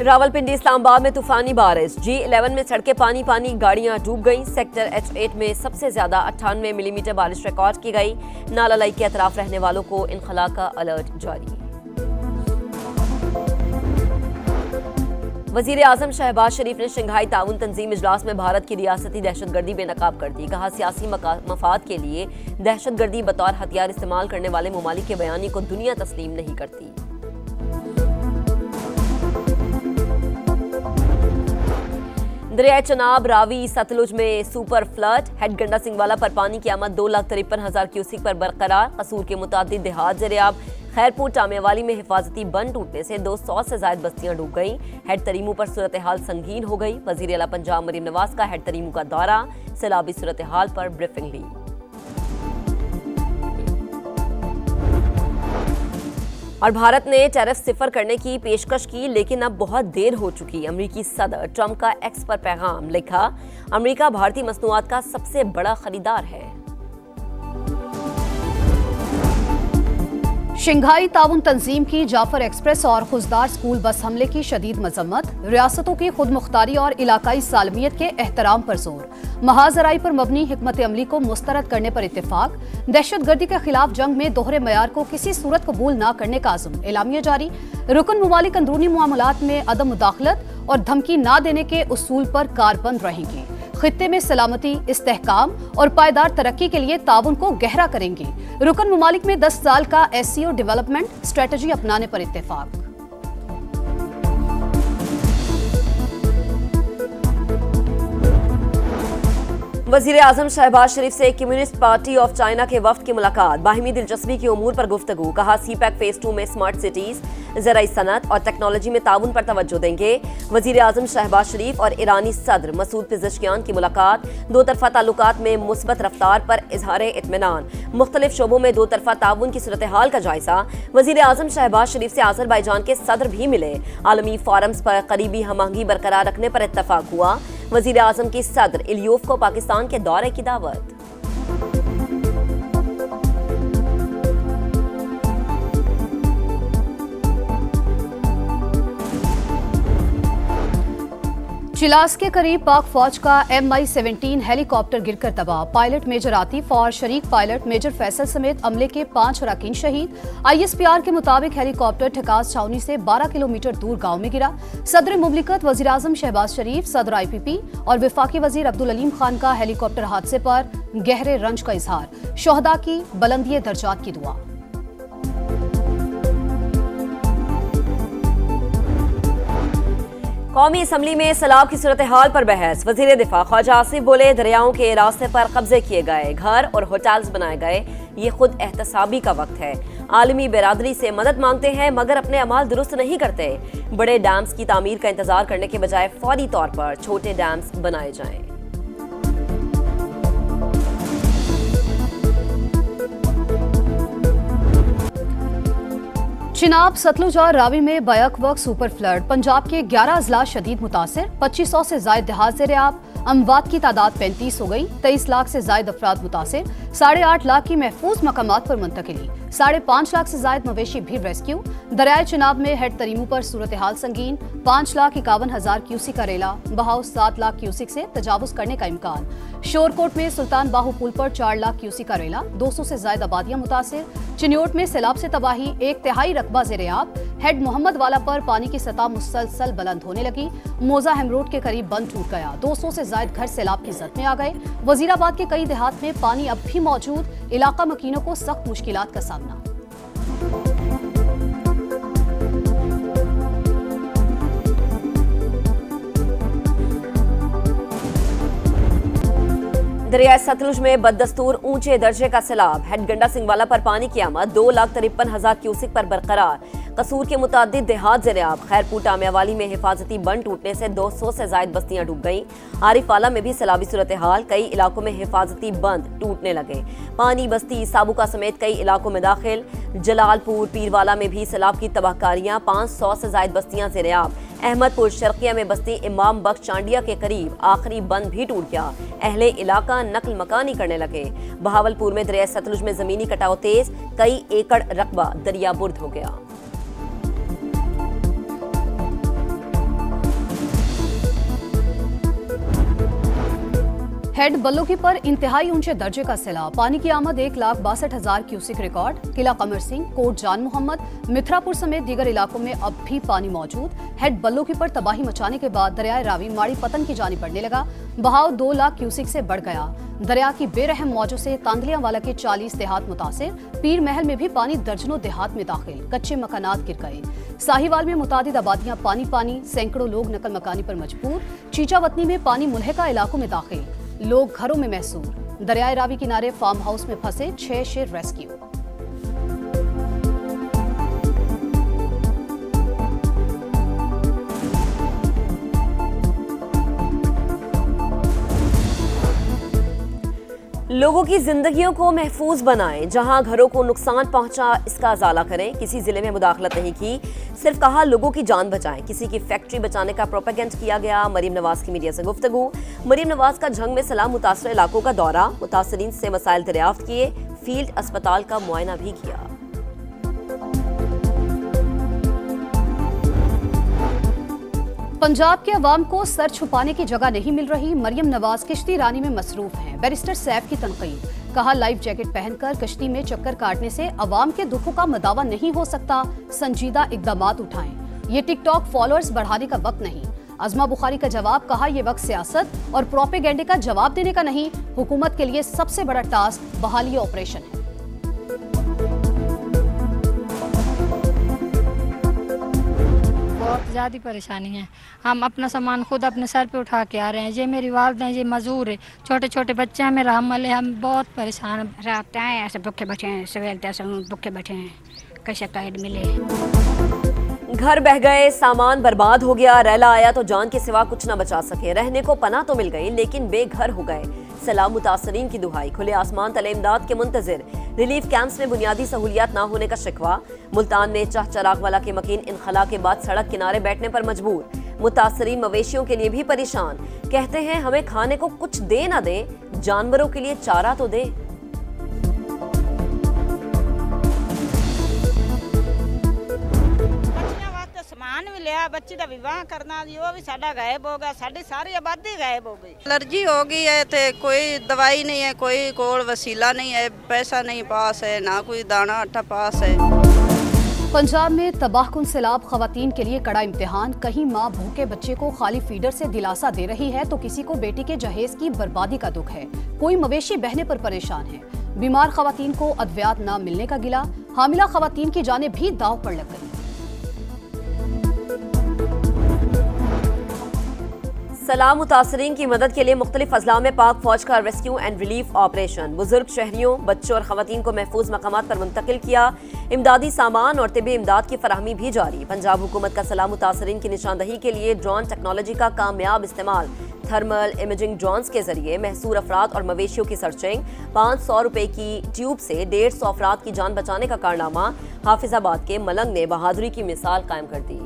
रावलपिंडी इस्लामाबाद में तूफानी बारिश, G11 में सड़कें पानी पानी, गाड़ियां डूब गईं। सेक्टर H8 में सबसे ज्यादा 98 मिलीमीटर बारिश रिकॉर्ड की गई। नाला लाई के अतराफ रहने वालों को इनखला का अलर्ट जारी। वजीर आजम शहबाज शरीफ ने शंघाई ताउन तंजीम इजलास में भारत की रियासती दहशतगर्दी बेनकाब कर दी। कहा, सियासी मफाद के लिए दहशतगर्दी बतौर हथियार इस्तेमाल करने वाले ममालिक के बयानी को दुनिया तस्लीम नहीं करती। दरिया चनाब, रावी, सतलुज में सुपर फ्लड। हेड गंडा सिंगवाला पर पानी की आमद 2,53,000 क्यूसिक पर बरकरार। कसूर के मुतादिद देहात ज़ेर-ए-आब। खैरपुर टामेवाली में हिफाजती बंद टूटने से 200 से ज्यादा बस्तियां डूब गईं। हेड तरीमू पर सूरत हाल संगीन हो गई। वजीर आला पंजाब मरीम नवाज का हेड तरीमू का दौरा, सैलाबी सूरत हाल पर ब्रीफिंग ली। और भारत ने टैरिफ सिफर करने की पेशकश की, लेकिन अब बहुत देर हो चुकी। अमरीकी सदर ट्रंप का एक्स पर पैगाम, लिखा, अमरीका भारतीय मसनूआत का सबसे बड़ा खरीदार है। शंघाई ताउन तंजीम की जाफर एक्सप्रेस और खुजदार स्कूल बस हमले की शदीद मजम्मत। रियासतों की खुद मुख्तारी और इलाकाई सालमियत के एहतराम पर जोर। महाजराई पर मबनी हिकमत अमली को मुस्तरद करने पर इत्तेफाक। दहशतगर्दी के खिलाफ जंग में दोहरे मयार को किसी सूरत कबूल न करने का आज़म। एलामिया जारी। रुकन ममालिक अंदरूनी मामलात में अदम मुदाखलत और धमकी न देने के उसूल पर कारबंद रहेंगे। खित्ते में सलामती, इस्तेहकाम और पायदार तरक्की के लिए ताउन को गहरा करेंगे। रुकन ममालिक में 10 साल का SCO डेवलपमेंट स्ट्रेटजी अपनाने पर इत्तेफाक। वजीर आजम शहबाज शरीफ से कम्युनिस्ट पार्टी ऑफ चाइना के वफ्द की मुलाकात। बाहिमी दिलचस्पी के उमूर पर गुफ्तगू। कहा, CPEC फेज 2 में स्मार्ट सिटीज, ज़राई सनत और टेक्नोलॉजी में ताउन पर तवज्जो देंगे। वजीर आजम शहबाज शरीफ और ईरानी सदर मसूद पेज़ेश्कियान की मुलाकात। दो तरफा ताल्लुकात में मुस्बत रफ्तार पर इजहार इत्मीनान। मुख्तलिफ शोबों में दो तरफा ताउन की सूरत हाल का जायजा। वजीर आजम शहबाज शरीफ से आज़रबाईजान के सदर भी मिले। आलमी फोरम्स पर करीबी हमआहंगी बरकरार रखने पर इत्तफाक हुआ। वजीर आजम की सदर इलियोफ को पाकिस्तान के दौरे की दावत। चिलास के करीब पाक फौज का MI-17 हेलीकॉप्टर गिरकर तबाह। पायलट मेजर आतिफ और शरीक पायलट मेजर फैसल समेत अमले के 5 अरकान शहीद। ISPR के मुताबिक हेलीकॉप्टर ठकास छावनी से 12 किलोमीटर दूर गांव में गिरा। सदर मुमलिकत वजीर आजम शहबाज शरीफ, सदर IPP और वफाकी वजीर अब्दुल अलीम खान का हेलीकॉप्टर हादसे पर गहरे रंज का इजहार। शोहदा की बुलंदी दर्जात की दुआ। कौमी असम्बली में सैलाब की सूरत हाल पर बहस। वजीर दिफा ख्वाजा आसिफ बोले, दरियाओं के रास्ते पर कब्जे किए गए, घर और होटल्स बनाए गए। ये खुद एहतसाबी का वक्त है। आलमी बिरादरी से मदद मांगते हैं मगर अपने अमाल दुरुस्त नहीं करते। बड़े डैम्स की तामीर का इंतजार करने के बजाय फौरी तौर पर छोटे डैम्स बनाए जाएं। चिनाब, सतलुज और रावी में बैक वक्त सुपर फ्लड। पंजाब के 11 अजला शदीद मुतासिर। 2500 से ज्यादा देहात ज़ेर-ए-आब। अमवात की तादाद 35 हो गई। 23 लाख से ज्यादा अफराद मुतासिर। 8.5 लाख की महफूज मकामात पर मुंतकिली। 5.5 लाख से ज्यादा मवेशी भी रेस्क्यू। दरियाए चिनाब में हेड तरीमू पर सूरत हाल संगीन। 5,51,000 क्यूसिक का रेला। बहाव 7 लाख क्यूसिक से तजावुज करने का इम्कान। शोरकोट में सुल्तान बाहू पुल पर 4 लाख क्यूसिक का रेला। 200 से ज्यादा आबादियां मुतासिर। चिन्योट में सैलाब से तबाही, 1/3 रकबा ज़ेर-ए-आब। हेड मोहम्मद वाला पर पानी की सतह मुसलसल बुलंद होने लगी। मोजा हेमरोड के करीब बंद टूट गया। 200 से ज्यादा घर सैलाब की जद में आ गए। वजीराबाद के कई देहात में पानी अब भी मौजूद। इलाका मकीनों को सख्त मुश्किलात का सामना। दरिया सतलुज में बददस्तूर ऊंचे दर्जे का सैलाब। हेड गंडा सिंगवाला पर पानी की आमद 2,53,000 क्यूसिक पर बरकरार। कसूर के मुतादिद देहात ज़ेर-ए-आब। खैरपुर टामेवाली में हिफाजती बंद टूटने से 200 से ज्यादा बस्तियां डूब गईं। आरिफाला में भी सैलाबी सूरत हाल। कई इलाकों में हिफाजती बंद टूटने लगे। पानी बस्ती साबुका समेत कई इलाकों में दाखिल। जलालपुर पीरवाला में भी सैलाब की तबाहकारियां। 500 से ज्यादा बस्तियां ज़ेर-ए-आब। अहमदपुर शर्किया में बस्ती इमाम बख्श चांडिया के करीब आखिरी बंद भी टूट गया। अहले इलाका नकल मकानी करने लगे। बहावलपुर में दरिया सतलुज में जमीनी कटाव तेज। कई एकड़ रकबा दरिया बुर्द हो गया। हेड बल्लोकी पर इंतहाई ऊंचे दर्जे का सैलाब, पानी की आमद 1,62,000 क्यूसिक रिकॉर्ड। किला कमर सिंह, कोट जान मोहम्मद, मिथरापुर समेत दीगर इलाकों में अब भी पानी मौजूद। हेड बल्लोकी पर तबाही मचाने के बाद दरियाए रावी माड़ी पतन की जानी बढ़ने लगा। बहाव 2 लाख क्यूसिक से बढ़ गया। दरिया की बेरहम मौजों से तांदलियावाला के 40 देहात मुतासिर। पीर महल में भी पानी दर्जनों देहात में दाखिल, कच्चे मकानात गिर गए। साहिवाल में मुतादिद आबादियां पानी, सैकड़ों लोग नकल मकानी पर मजबूर। चीचावतनी में पानी मुल्हिका इलाकों में दाखिल, लोग घरों में महसूर। दरियाए रावी किनारे फार्म हाउस में फंसे 6 शेर रेस्क्यू। लोगों की जिंदगियों को महफूज बनाएं, जहां घरों को नुकसान पहुंचा इसका अजाला करें। किसी जिले में मुदाखलत नहीं की, सिर्फ कहा लोगों की जान बचाएं। किसी की फैक्ट्री बचाने का प्रोपेगेंड किया गया। मरीम नवाज की मीडिया से गुफ्तगू। मरीम नवाज का झंग में सलाम मुतासर इलाकों का दौरा, मुतासरीन से मसाइल दरियाफ्त किए, फील्ड अस्पताल का मुआयना भी किया। पंजाब के अवाम को सर छुपाने की जगह नहीं मिल रही। मरियम नवाज किश्ती रानी में मसरूफ हैं। बैरिस्टर सैफ की तनकीद, कहा लाइफ जैकेट पहनकर कश्ती में चक्कर काटने से अवाम के दुखों का मदावा नहीं हो सकता, संजीदा इकदामात उठाएं। ये टिकटॉक फॉलोअर्स बढ़ाने का वक्त नहीं। अज़मा बुखारी का जवाब, कहा यह वक्त सियासत और प्रोपेगेंडे का जवाब देने का नहीं, हुकूमत के लिए सबसे बड़ा टास्क बहाली ऑपरेशन है। बहुत ज़्यादा परेशानी है। हम अपना सामान खुद अपने सर पे उठा के आ रहे हैं। ये मेरी वालदा है, ये मजदूर है, छोटे छोटे बच्चे हैं, मेरा हमल है, हम बहुत परेशान हैं। रात आए ऐसे भूखे बैठे हैं, सवेर तैसे भूखे बैठे हैं, कैसे कैद मिले। घर बह गए, सामान बर्बाद हो गया, रैला आया तो जान के सिवा कुछ न बचा सके। रहने को पनाह तो मिल गई लेकिन बेघर हो गए। सलाम मुतासरीन की दुहाई, खुले आसमान तले इमदाद के मुंतजिर। रिलीफ कैंप्स में बुनियादी सहूलियात ना होने का शिकवा। मुल्तान में चाह चराग वाला के मकीन इनखला के बाद सड़क किनारे बैठने पर मजबूर। मुतासरीन मवेशियों के लिए भी परेशान, कहते हैं हमें खाने को कुछ दे ना दे, जानवरों के लिए चारा तो दे। समान भी लिया, बच्ची का विवाह करना जी, वो भी साडा गायब हो गया, साडी सारी आबादी गायब हो गई। एलर्जी हो गई है तो कोई दवाई नहीं है, कोई कोल वसीला नहीं है, पैसा नहीं पास है, ना कोई दाना आटा पास है। पंजाब में तबाहकुन सैलाब खवातीन के लिए कड़ा इम्तिहान। कहीं माँ भूखे बच्चे को खाली फीडर से दिलासा दे रही है तो किसी को बेटी के जहेज की बर्बादी का दुख है। कोई मवेशी बहने पर परेशान है। बीमार खवातीन को अद्वियात न मिलने का गिला। हामिला खवातीन की जानें भी दाव पर लग गई। सलाम मुतासरीन की मदद के लिए मुख्तलिफ अजला में पाक फौज का रेस्क्यू एंड रिलीफ ऑपरेशन। बुजुर्ग शहरियों, बच्चों और खवातीन को महफूज मकामात पर मुंतकिल किया। इमदादी सामान और तिब्बी इमदाद की फराहमी भी जारी। पंजाब हुकूमत का सलाम मुतासरीन की निशानदही के लिए ड्रोन टेक्नोलॉजी का कामयाब इस्तेमाल। थर्मल इमेजिंग ड्रोन्स के जरिए महसूर अफराद और मवेशियों की सर्चिंग। 500 रुपए की ट्यूब से 150 अफराद की जान बचाने का कारनामा। हाफिजाबाद के मलंग ने बहादुरी की मिसाल कायम कर दी।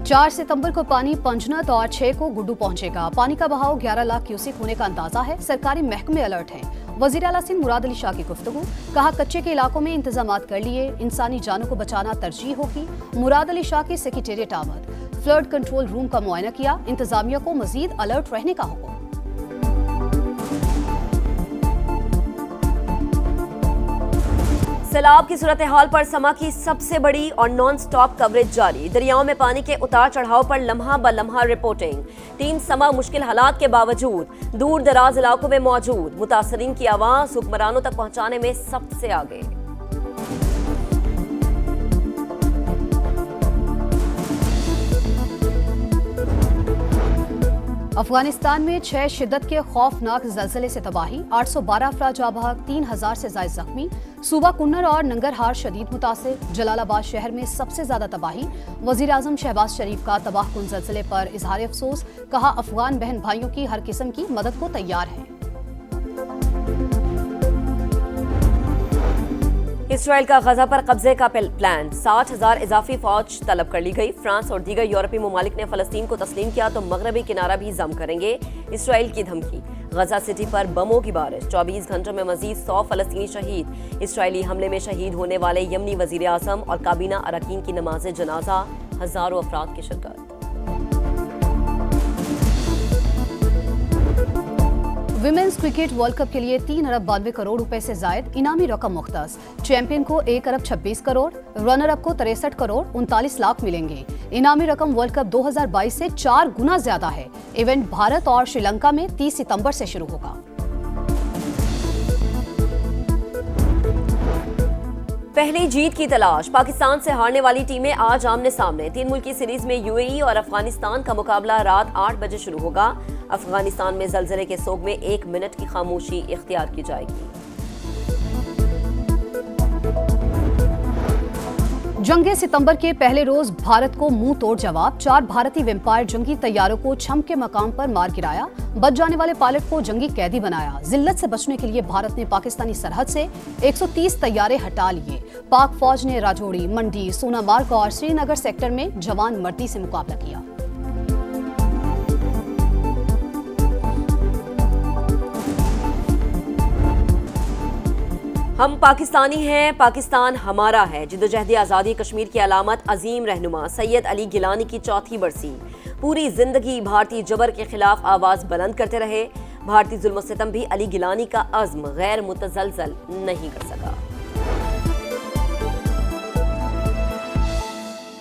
4 सितंबर को पानी पंजनत और 6 को गुड्डू पहुंचेगा। पानी का बहाव 11 लाख क्यूसिक होने का अंदाजा है। सरकारी महकमे अलर्ट हैं। वजीर आला सिंध मुराद अली शाह की गुफ्तगू, कहा कच्चे के इलाकों में इंतजामात कर लिए, इंसानी जानों को बचाना तरजीह होगी। मुराद अली शाह की सेक्रेटेरिएट आमद, फ्लड कंट्रोल रूम का मुआयना किया, इंतजामिया को मजीद अलर्ट रहने का हुक्म। सैलाब की सूरत हाल पर समा की सबसे बड़ी और नॉन स्टॉप कवरेज जारी। दरियाओं में पानी के उतार चढ़ाव पर लम्हा ब लम्हा रिपोर्टिंग। टीम समा मुश्किल हालात के बावजूद दूर दराज इलाकों में मौजूद। मुतासरीन की आवाज हुक्मरानों तक पहुंचाने में सबसे आगे। अफगानिस्तान में 6 शिद्दत के खौफनाक ज़लज़ले से तबाही, 812 अफराद जाँ बहक, 3000 से ज़ायद जख्मी। सूबा कुन्नर और नंगरहार शदीद मुतासिर। जलालाबाद शहर में सबसे ज्यादा तबाही। वज़ीर आज़म शहबाज शरीफ का तबाहकुन ज़लज़ले पर इजहार अफसोस, कहा अफगान बहन भाइयों की हर किस्म की मदद को तैयार है। इसराइल का गजा पर कब्जे का प्लान, 60,000 इजाफी फौज तलब कर ली गई। फ्रांस और दीगर यूरोपीय ममालिक ने फलस्तीन को तस्लीम किया तो मगरबी किनारा भी जम करेंगे। इसराइल की धमकी, गजा सिटी पर बमों की बारिश, 24 घंटों में मजीद 100 फलस्तीनी शहीद। इसराइली हमले में शहीद होने वाले यमनी वजीर आजम और काबीना अरकान की नमाज जनाजा, हजारों अफराद की शिरकत। विमेंस क्रिकेट वर्ल्ड कप के लिए 3 अरब 92 करोड़ रुपए से जायद इनामी रकम मुख्तस। चैंपियन को 1 अरब 26 करोड़, रनर अप को 63 करोड़ 39 लाख मिलेंगे। इनामी रकम वर्ल्ड कप 2022 से 4 गुना ज्यादा है। इवेंट भारत और श्रीलंका में 30 सितंबर से शुरू होगा। पहली जीत की तलाश, पाकिस्तान से हारने वाली टीमें आज आमने सामने। 3 मुल्की सीरीज में यूएई और अफगानिस्तान का मुकाबला रात 8 बजे शुरू होगा। अफगानिस्तान में ज़लज़ले के सोग में 1 मिनट की खामोशी इख्तियार की जाएगी। जंगे सितंबर के पहले रोज भारत को मुंह तोड़ जवाब। 4 भारतीय वेम्पायर जंगी तैयारों को छम के मकाम पर मार गिराया। बच जाने वाले पायलट को जंगी कैदी बनाया। जिल्लत से बचने के लिए भारत ने पाकिस्तानी सरहद से 130 तैयारे हटा लिए। पाक फौज ने राजौरी, मंडी, सोनामार्ग और श्रीनगर सेक्टर में जवान मर्दी से मुकाबला किया। हम पाकिस्तानी हैं, पाकिस्तान हमारा है। जिद्दोजहद आज़ादी कश्मीर की अलामत अजीम रहनुमा सैयद अली गिलानी की 4थी बरसी। पूरी जिंदगी भारतीय जबर के खिलाफ आवाज बुलंद करते रहे। भारतीय जुल्म सितम भी अली गिलानी का अज़्म गैर मुतज़लज़ल नहीं कर सका।